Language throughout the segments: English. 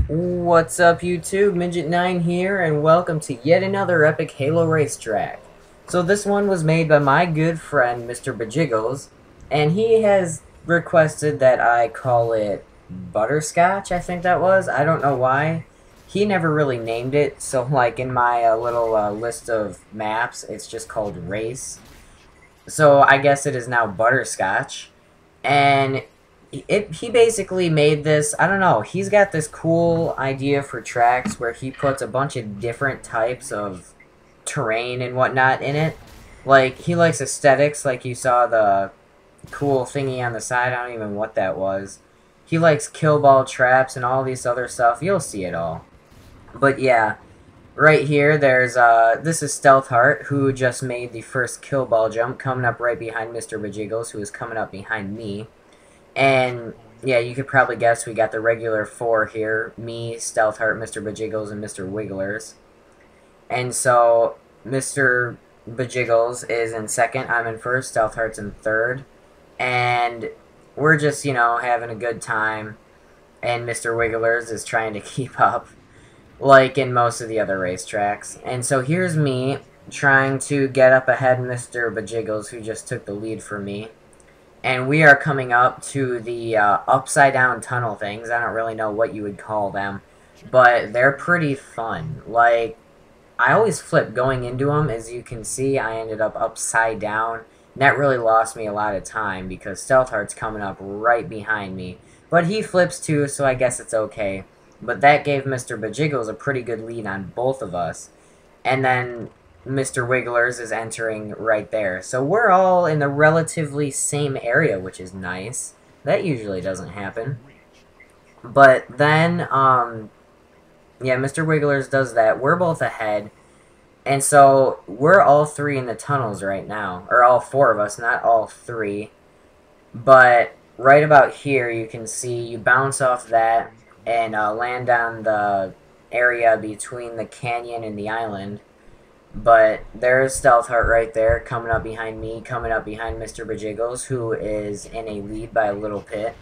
What's up YouTube, Midget9 here, and welcome to yet another epic Halo racetrack. So this one was made by my good friend, Mr BajiggleZ, and he has requested that I call it Butterscotch, I think that was. I don't know why. He never really named it, so like in my little list of maps, it's just called Race. So I guess it is now Butterscotch. And he basically made this, I don't know, he's got this cool idea for tracks where he puts a bunch of different types of terrain and whatnot in it. Like, he likes aesthetics, like you saw the cool thingy on the side, I don't even know what that was. He likes kill ball traps and all these other stuff, you'll see it all. But yeah, right here, there's, this is Stealth Heart, who just made the first kill ball jump, coming up right behind Mr BajiggleZ, who is coming up behind me. And, yeah, you could probably guess we got the regular four here. Me, Stealth Heart, Mr BajiggleZ, and Mr Wigglers. And so, Mr BajiggleZ is in second, I'm in first, Stealth Heart's in third. And we're just, you know, having a good time. And Mr Wigglers is trying to keep up, like in most of the other racetracks. And so here's me, trying to get up ahead of Mr BajiggleZ, who just took the lead for me. And we are coming up to the upside-down tunnel things. I don't really know what you would call them, but they're pretty fun. Like, I always flip going into them. As you can see, I ended up upside down. And that really lost me a lot of time because Stealth Heart's coming up right behind me. But he flips too, so I guess it's okay. But that gave Mr BajiggleZ a pretty good lead on both of us. And then Mr. Wigglers is entering right there. So we're all in the relatively same area, which is nice. That usually doesn't happen. But then, yeah, Mr. Wigglers does that. We're both ahead. And so we're all three in the tunnels right now. Or all four of us, not all three. But right about here, you can see you bounce off that and land on the area between the canyon and the island. But there's Stealth Heart right there, coming up behind me, coming up behind Mr BajiggleZ, who is in a lead by a little bit.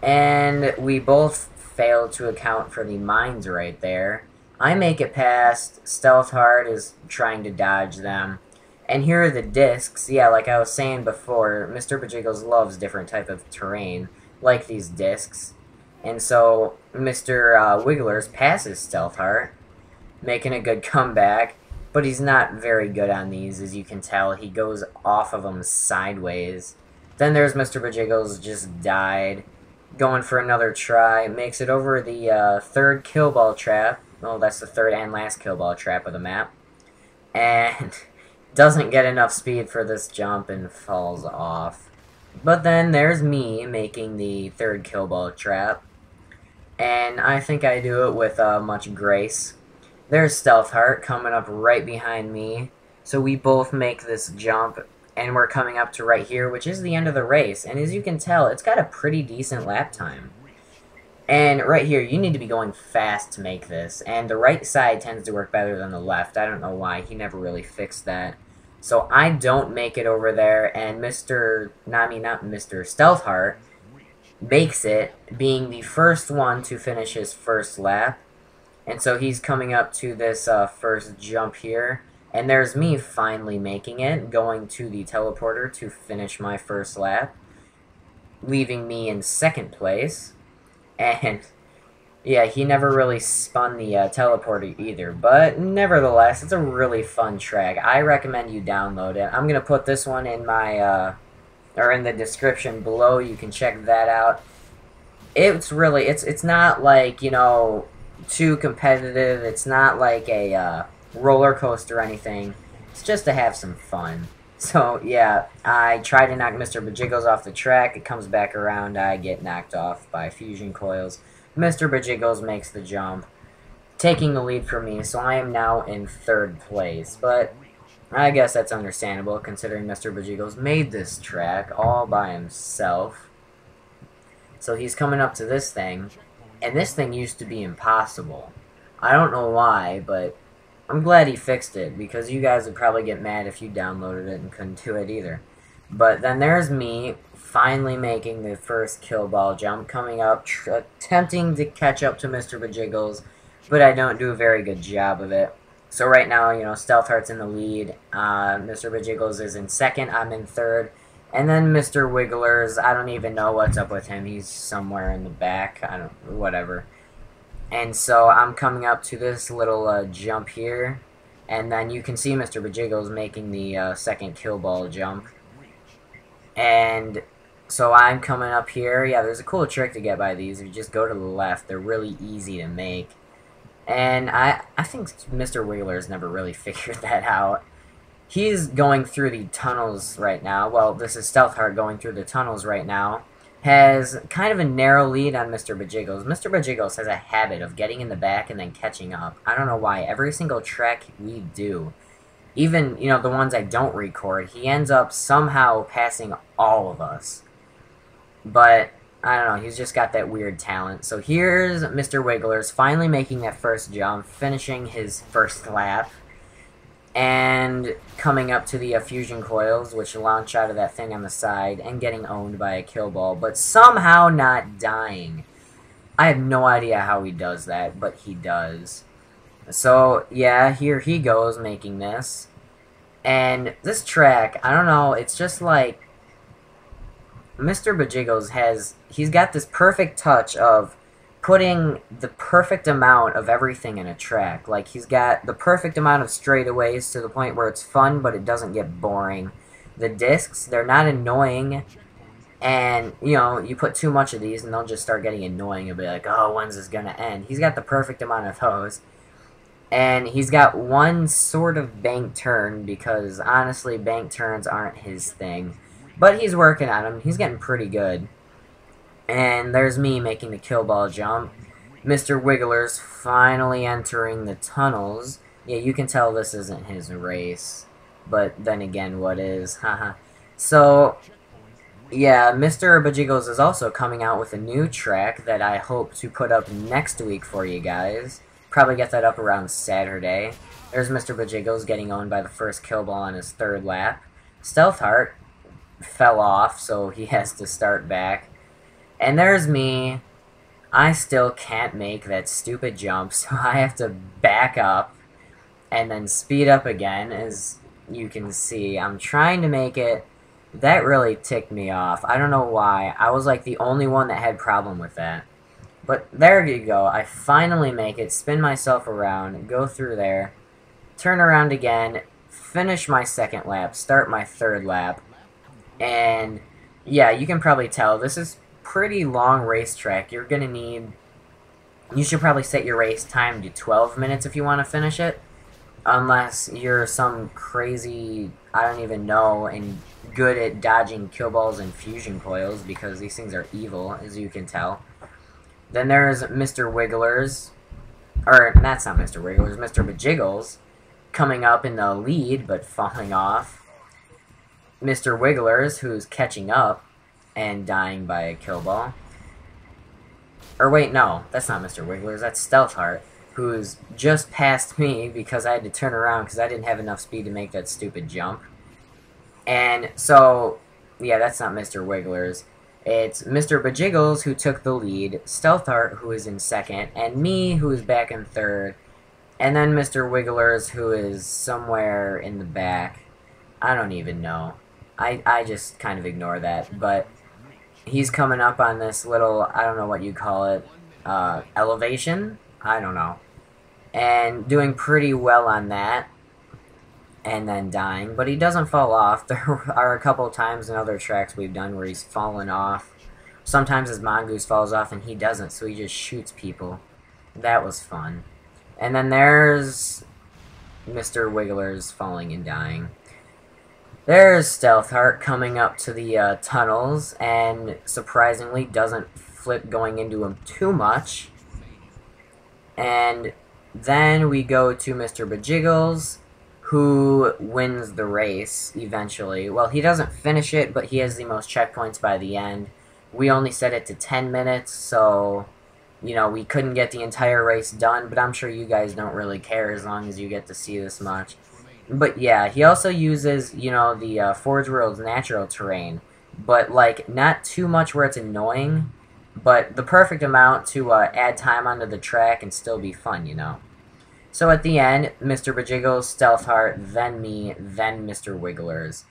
And we both failed to account for the mines right there. I make it past, Stealth Heart is trying to dodge them. And here are the discs. Yeah, like I was saying before, Mr BajiggleZ loves different type of terrain, like these discs. And so Mr. Wigglers passes Stealth Heart, making a good comeback. But he's not very good on these, as you can tell. He goes off of them sideways. Then there's Mr. BajiggleZ, just died. Going for another try. Makes it over the third kill ball trap. Well, that's the third and last kill ball trap of the map. And doesn't get enough speed for this jump and falls off. But then there's me making the third kill ball trap. And I think I do it with much grace. There's Stealth Heart coming up right behind me. So we both make this jump, and we're coming up to right here, which is the end of the race. And as you can tell, it's got a pretty decent lap time. And right here, you need to be going fast to make this. And the right side tends to work better than the left. I don't know why. He never really fixed that. So I don't make it over there, and Mr. Stealth Heart makes it, being the first one to finish his first lap. And so he's coming up to this first jump here. And there's me finally making it, going to the teleporter to finish my first lap, leaving me in second place. And, yeah, he never really spun the teleporter either. But, nevertheless, it's a really fun track. I recommend you download it. I'm going to put this one in my, or in the description below. You can check that out. It's really, it's not like, you know, too competitive. It's not like a roller coaster or anything. It's just to have some fun. So yeah, I try to knock Mr. BajiggleZ off the track. It comes back around. I get knocked off by fusion coils. Mr. BajiggleZ makes the jump, taking the lead for me. So I am now in third place. But I guess that's understandable considering Mr. BajiggleZ made this track all by himself. So he's coming up to this thing. And this thing used to be impossible. I don't know why, but I'm glad he fixed it, because you guys would probably get mad if you downloaded it and couldn't do it either. But then there's me, finally making the first kill ball jump, coming up, attempting to catch up to Mr. BajiggleZ, but I don't do a very good job of it. So right now, you know, Stealth Heart's in the lead, Mr. BajiggleZ is in second, I'm in third, and then Mr. Wiggler's, I don't even know what's up with him, he's somewhere in the back, whatever. And so I'm coming up to this little jump here, and then you can see Mr. BajiggleZ making the second kill ball jump. And so I'm coming up here. Yeah, there's a cool trick to get by these. You just go to the left. They're really easy to make. And I think Mr. Wiggler's never really figured that out. He's going through the tunnels right now. Well, this is Stealth Heart going through the tunnels right now. Has kind of a narrow lead on Mr. BajiggleZ. Mr. BajiggleZ has a habit of getting in the back and then catching up. I don't know why. Every single track we do, even, you know, the ones I don't record, he ends up somehow passing all of us. But, I don't know, he's just got that weird talent. So here's Mr. Wiggler's finally making that first jump, finishing his first lap, and coming up to the fusion coils, which launch out of that thing on the side, and getting owned by a kill ball, but somehow not dying. I have no idea how he does that, but he does. So, yeah, here he goes making this. And this track, I don't know, it's just like Mr. BajiggleZ he's got this perfect touch of putting the perfect amount of everything in a track. Like, he's got the perfect amount of straightaways to the point where it's fun, but it doesn't get boring. The discs, they're not annoying, and, you know, you put too much of these and they'll just start getting annoying. You'll be like, oh, when's this gonna end? He's got the perfect amount of those. And he's got one sort of bank turn, because honestly, bank turns aren't his thing. But he's working on them. He's getting pretty good. And there's me making the kill ball jump. Mr. Wiggler's finally entering the tunnels. Yeah, you can tell this isn't his race. But then again, what is? Haha. So, yeah, Mr. BajiggleZ is also coming out with a new track that I hope to put up next week for you guys. Probably get that up around Saturday. There's Mr. BajiggleZ getting owned by the first kill ball on his third lap. Stealth Heart fell off, so he has to start back. And there's me. I still can't make that stupid jump, so I have to back up and then speed up again. As you can see, I'm trying to make it. That really ticked me off. I don't know why. I was like the only one that had problem with that. But there you go. I finally make it, spin myself around, go through there, turn around again, finish my second lap, start my third lap. And yeah, you can probably tell this is pretty long racetrack. You're gonna need, you should probably set your race time to 12 minutes if you want to finish it, unless you're some crazy, I don't even know, and good at dodging kill balls and fusion coils, because these things are evil, as you can tell. Then there's Mr. Wiggler's, or that's not Mr. Wiggler's, Mr. BajiggleZ coming up in the lead but falling off. Mr. Wiggler's, who's catching up and dying by a kill ball. Or wait, no, that's not Mr. Wiggler's, that's Stealth Heart, who's just passed me because I had to turn around because I didn't have enough speed to make that stupid jump. And so, yeah, that's not Mr. Wiggler's. It's Mr. BajiggleZ who took the lead, Stealth Heart who is in second, and me who is back in third, and then Mr. Wiggler's who is somewhere in the back. I don't even know. I just kind of ignore that, but he's coming up on this little, I don't know what you call it, elevation? I don't know. And doing pretty well on that, and then dying, but he doesn't fall off. There are a couple of times in other tracks we've done where he's fallen off. Sometimes his mongoose falls off and he doesn't, so he just shoots people. That was fun. And then there's Mr. Wiggler's falling and dying. There's Stealth Heart coming up to the tunnels, and surprisingly doesn't flip going into him too much. And then we go to Mr. BajiggleZ, who wins the race eventually. Well, he doesn't finish it, but he has the most checkpoints by the end. We only set it to 10 minutes, so, you know, we couldn't get the entire race done, but I'm sure you guys don't really care as long as you get to see this much. But yeah, he also uses, you know, the Forge World's natural terrain, but like not too much where it's annoying, but the perfect amount to add time onto the track and still be fun, you know. So at the end, Mr. Bajiggles, Stealth Heart, then me, then Mr. Wigglers.